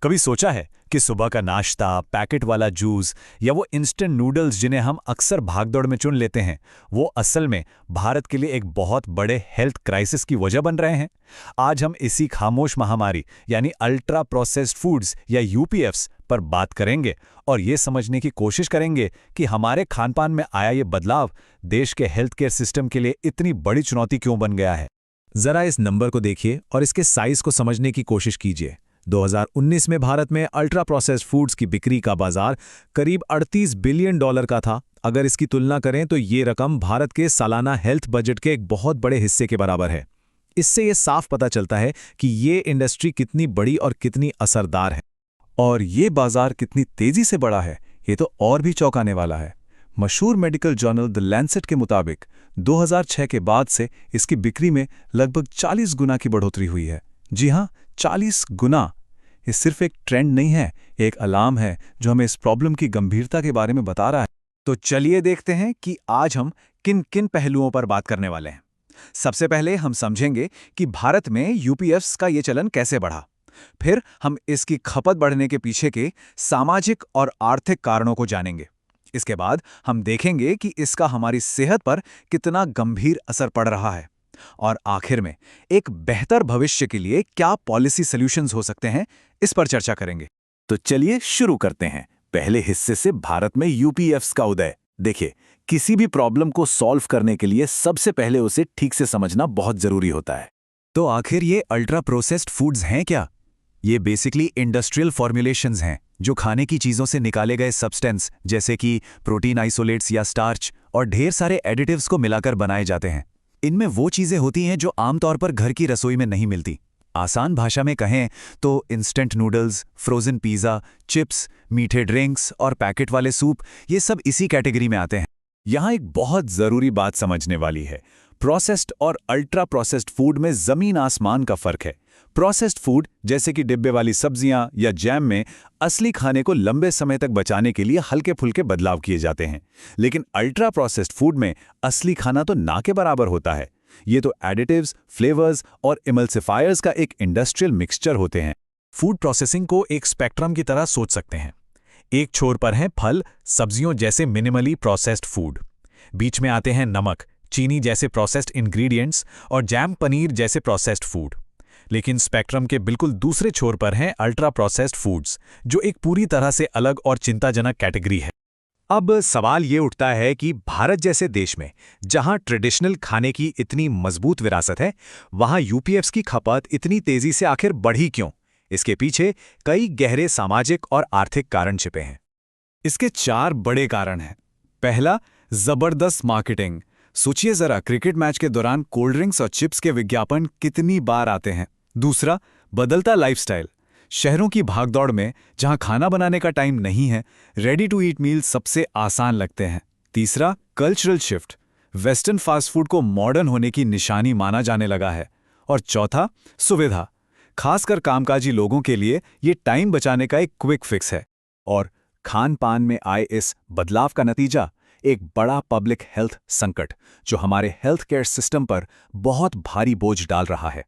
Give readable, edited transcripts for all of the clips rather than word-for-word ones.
कभी सोचा है कि सुबह का नाश्ता, पैकेट वाला जूस या वो इंस्टेंट नूडल्स जिन्हें हम अक्सर भागदौड़ में चुन लेते हैं, वो असल में भारत के लिए एक बहुत बड़े हेल्थ क्राइसिस की वजह बन रहे हैं? आज हम इसी खामोश महामारी यानी अल्ट्रा प्रोसेस्ड फूड्स या यूपीएफ्स पर बात करेंगे और ये समझने की कोशिश करेंगे कि हमारे खानपान में आया ये बदलाव देश के हेल्थ केयर सिस्टम के लिए इतनी बड़ी चुनौती क्यों बन गया है। जरा इस नंबर को देखिए और इसके साइज को समझने की कोशिश कीजिए। 2019 में भारत में अल्ट्रा प्रोसेस्ड फूड्स की बिक्री का बाजार करीब $38 बिलियन का था। अगर इसकी तुलना करें तो ये रकम भारत के सालाना हेल्थ बजट के एक बहुत बड़े हिस्से के बराबर है। इससे ये साफ पता चलता है कि ये इंडस्ट्री कितनी बड़ी और कितनी असरदार है। और ये बाजार कितनी तेजी से बढ़ा है, ये तो और भी चौंकाने वाला है। मशहूर मेडिकल जर्नल द लैंसेट के मुताबिक 2006 के बाद से इसकी बिक्री में लगभग 40 गुना की बढ़ोतरी हुई है। जी हाँ, 40 गुना। ये सिर्फ एक ट्रेंड नहीं है, एक अलार्म है जो हमें इस प्रॉब्लम की गंभीरता के बारे में बता रहा है। तो चलिए देखते हैं कि आज हम किन किन पहलुओं पर बात करने वाले हैं। सबसे पहले हम समझेंगे कि भारत में यूपीएफ्स का ये चलन कैसे बढ़ा। फिर हम इसकी खपत बढ़ने के पीछे के सामाजिक और आर्थिक कारणों को जानेंगे। इसके बाद हम देखेंगे कि इसका हमारी सेहत पर कितना गंभीर असर पड़ रहा है। और आखिर में एक बेहतर भविष्य के लिए क्या पॉलिसी सॉल्यूशंस हो सकते हैं, इस पर चर्चा करेंगे। तो चलिए शुरू करते हैं पहले हिस्से से, भारत में यूपीएफ्स का उदय। देखिए, किसी भी प्रॉब्लम को सॉल्व करने के लिए सबसे पहले उसे ठीक से समझना बहुत जरूरी होता है। तो आखिर ये अल्ट्रा प्रोसेस्ड फूड्स हैं क्या? ये बेसिकली इंडस्ट्रियल फॉर्मुलेशंस हैं जो खाने की चीज़ों से निकाले गए सब्सटेंस जैसे कि प्रोटीन आइसोलेट्स या स्टार्च और ढेर सारे एडिटिव्स को मिलाकर बनाए जाते हैं। इनमें वो चीज़ें होती हैं जो आमतौर पर घर की रसोई में नहीं मिलती। आसान भाषा में कहें तो instant noodles, frozen pizza, chips, मीठे ड्रिंक्स और पैकेट वाले सूप, ये सब इसी कैटेगरी में आते हैं। यहाँ एक बहुत ज़रूरी बात समझने वाली है। प्रोसेस्ड और अल्ट्रा प्रोसेस्ड फूड में ज़मीन आसमान का फ़र्क है। प्रोसेस्ड फूड जैसे कि डिब्बे वाली सब्जियां या जैम में असली खाने को लंबे समय तक बचाने के लिए हल्के फुल्के बदलाव किए जाते हैं, लेकिन अल्ट्रा प्रोसेस्ड फूड में असली खाना तो ना के बराबर होता है। ये तो एडिटिव्स, फ्लेवर्स और इमल्सिफायर्स का एक इंडस्ट्रियल मिक्सचर होते हैं। फूड प्रोसेसिंग को एक स्पेक्ट्रम की तरह सोच सकते हैं। एक छोर पर हैं फल, सब्जियों जैसे मिनिमली प्रोसेस्ड फूड। बीच में आते हैं नमक, चीनी जैसे प्रोसेस्ड इंग्रेडिएंट्स और जैम, पनीर जैसे प्रोसेस्ड फूड। लेकिन स्पेक्ट्रम के बिल्कुल दूसरे छोर पर हैं अल्ट्रा प्रोसेस्ड फूड्स, जो एक पूरी तरह से अलग और चिंताजनक कैटेगरी है। अब सवाल ये उठता है कि भारत जैसे देश में जहां ट्रेडिशनल खाने की इतनी मजबूत विरासत है, वहां यूपीएफ्स की खपत इतनी तेजी से आखिर बढ़ी क्यों? इसके पीछे कई गहरे सामाजिक और आर्थिक कारण छिपे हैं। इसके 4 बड़े कारण हैं। पहला, जबरदस्त मार्केटिंग। सोचिए जरा, क्रिकेट मैच के दौरान कोल्ड ड्रिंक्स और चिप्स के विज्ञापन कितनी बार आते हैं। दूसरा, बदलता लाइफस्टाइल। शहरों की भागदौड़ में जहां खाना बनाने का टाइम नहीं है, रेडी टू ईट मील सबसे आसान लगते हैं। तीसरा, cultural shift. Western fast food को मॉडर्न होने की निशानी माना जाने लगा है। और चौथा, सुविधा। खासकर कामकाजी लोगों के लिए ये टाइम बचाने का एक क्विक फिक्स है। और खान पान में आए इस बदलाव का नतीजा एक बड़ा पब्लिक हेल्थ संकट, जो हमारे हेल्थ केयर सिस्टम पर बहुत भारी बोझ डाल रहा है।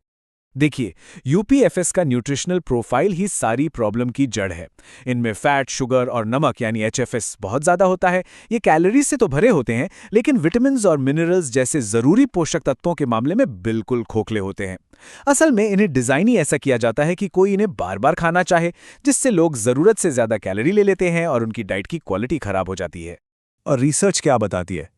देखिए, यूपीएफएस का न्यूट्रिशनल प्रोफाइल ही सारी प्रॉब्लम की जड़ है। इनमें फैट, शुगर और नमक यानी एचएफएस बहुत ज़्यादा होता है। ये कैलोरीज से तो भरे होते हैं, लेकिन विटामिन्स और मिनरल्स जैसे ज़रूरी पोषक तत्वों के मामले में बिल्कुल खोखले होते हैं। असल में इन्हें डिज़ाइन ही ऐसा किया जाता है कि कोई इन्हें बार बार खाना चाहे, जिससे लोग ज़रूरत से ज़्यादा कैलोरी ले लेते हैं और उनकी डाइट की क्वालिटी खराब हो जाती है। और रिसर्च क्या बताती है?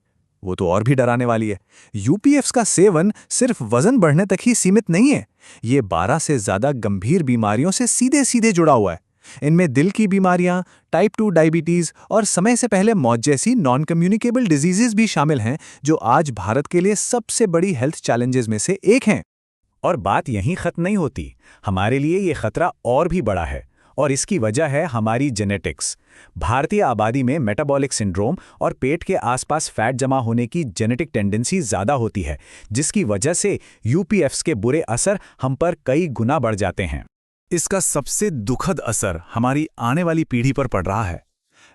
वो तो और भी डराने वाली है। यूपीएफ्स का सेवन सिर्फ वजन बढ़ने तक ही सीमित नहीं है, ये 12 से ज़्यादा गंभीर बीमारियों से सीधे सीधे जुड़ा हुआ है। इनमें दिल की बीमारियां, टाइप 2 डायबिटीज़ और समय से पहले मौत जैसी नॉन कम्युनिकेबल डिजीजेस भी शामिल हैं, जो आज भारत के लिए सबसे बड़ी हेल्थ चैलेंजेस में से एक हैं। और बात यहीं खत्म नहीं होती। हमारे लिए ये खतरा और भी बड़ा है, और इसकी वजह है हमारी जेनेटिक्स। भारतीय आबादी में मेटाबॉलिक सिंड्रोम और पेट के आसपास फैट जमा होने की जेनेटिक टेंडेंसी ज़्यादा होती है, जिसकी वजह से यूपीएफ्स के बुरे असर हम पर कई गुना बढ़ जाते हैं। इसका सबसे दुखद असर हमारी आने वाली पीढ़ी पर पड़ रहा है।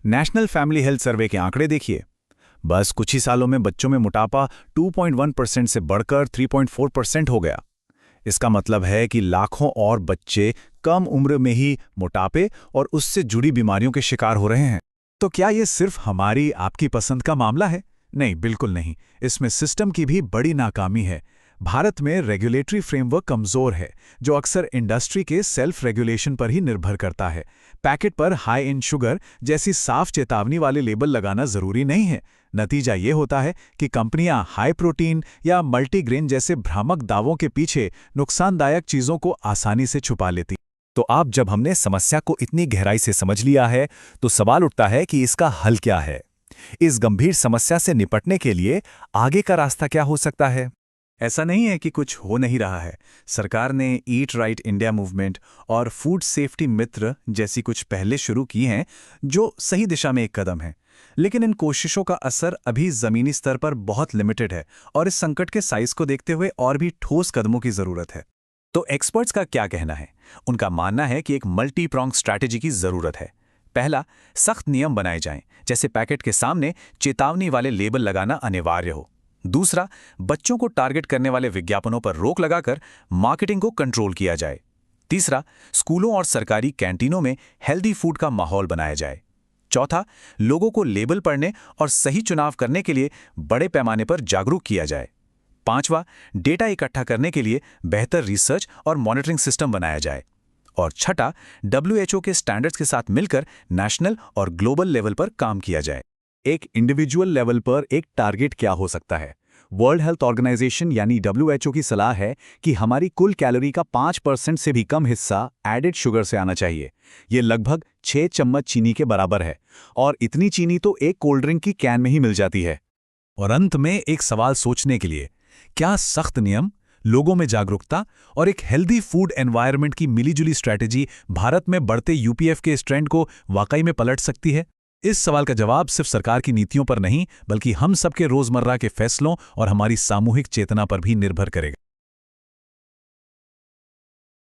नेशनल फैमिली हेल्थ सर्वे के आंकड़े देखिए। बस कुछ ही सालों में बच्चों में मोटापा 2.1% से बढ़कर 3.4% हो गया। इसका मतलब है कि लाखों और बच्चे कम उम्र में ही मोटापे और उससे जुड़ी बीमारियों के शिकार हो रहे हैं। तो क्या ये सिर्फ हमारी आपकी पसंद का मामला है? नहीं, बिल्कुल नहीं। इसमें सिस्टम की भी बड़ी नाकामी है। भारत में रेगुलेटरी फ्रेमवर्क कमज़ोर है, जो अक्सर इंडस्ट्री के सेल्फ रेगुलेशन पर ही निर्भर करता है। पैकेट पर हाई इन शुगर जैसी साफ चेतावनी वाले लेबल लगाना ज़रूरी नहीं है। नतीजा ये होता है कि कंपनियां हाई प्रोटीन या मल्टीग्रेन जैसे भ्रामक दावों के पीछे नुकसानदायक चीज़ों को आसानी से छुपा लेती। तो अब जब हमने समस्या को इतनी गहराई से समझ लिया है, तो सवाल उठता है कि इसका हल क्या है? इस गंभीर समस्या से निपटने के लिए आगे का रास्ता क्या हो सकता है? ऐसा नहीं है कि कुछ हो नहीं रहा है। सरकार ने ईट राइट इंडिया मूवमेंट और फूड सेफ्टी मित्र जैसी कुछ पहले शुरू की हैं, जो सही दिशा में एक कदम है। लेकिन इन कोशिशों का असर अभी ज़मीनी स्तर पर बहुत लिमिटेड है और इस संकट के साइज को देखते हुए और भी ठोस कदमों की ज़रूरत है। तो एक्सपर्ट्स का क्या कहना है? उनका मानना है कि एक मल्टी प्रॉन्ग स्ट्रैटेजी की ज़रूरत है। पहला, सख्त नियम बनाए जाएं, जैसे पैकेट के सामने चेतावनी वाले लेबल लगाना अनिवार्य हो। दूसरा, बच्चों को टारगेट करने वाले विज्ञापनों पर रोक लगाकर मार्केटिंग को कंट्रोल किया जाए। तीसरा, स्कूलों और सरकारी कैंटीनों में हेल्दी फूड का माहौल बनाया जाए। चौथा, लोगों को लेबल पढ़ने और सही चुनाव करने के लिए बड़े पैमाने पर जागरूक किया जाए। पांचवा, डेटा इकट्ठा करने के लिए बेहतर रिसर्च और मॉनिटरिंग सिस्टम बनाया जाए। और छठा, WHO के स्टैंडर्ड्स के साथ मिलकर नेशनल और ग्लोबल लेवल पर काम किया जाए। एक इंडिविजुअल लेवल पर एक टारगेट क्या हो सकता है? वर्ल्ड हेल्थ ऑर्गेनाइजेशन यानी WHO की सलाह है कि हमारी कुल कैलोरी का 5% से भी कम हिस्सा एडेड शुगर से आना चाहिए। ये लगभग 6 चम्मच चीनी के बराबर है, और इतनी चीनी तो एक कोल्ड ड्रिंक की कैन में ही मिल जाती है। और अंत में एक सवाल सोचने के लिए, क्या सख्त नियम, लोगों में जागरूकता और एक हेल्दी फूड एनवायरनमेंट की मिलीजुली स्ट्रैटेजी भारत में बढ़ते यूपीएफ के इस ट्रेंड को वाकई में पलट सकती है? इस सवाल का जवाब सिर्फ सरकार की नीतियों पर नहीं, बल्कि हम सबके रोजमर्रा के फैसलों और हमारी सामूहिक चेतना पर भी निर्भर करेगा।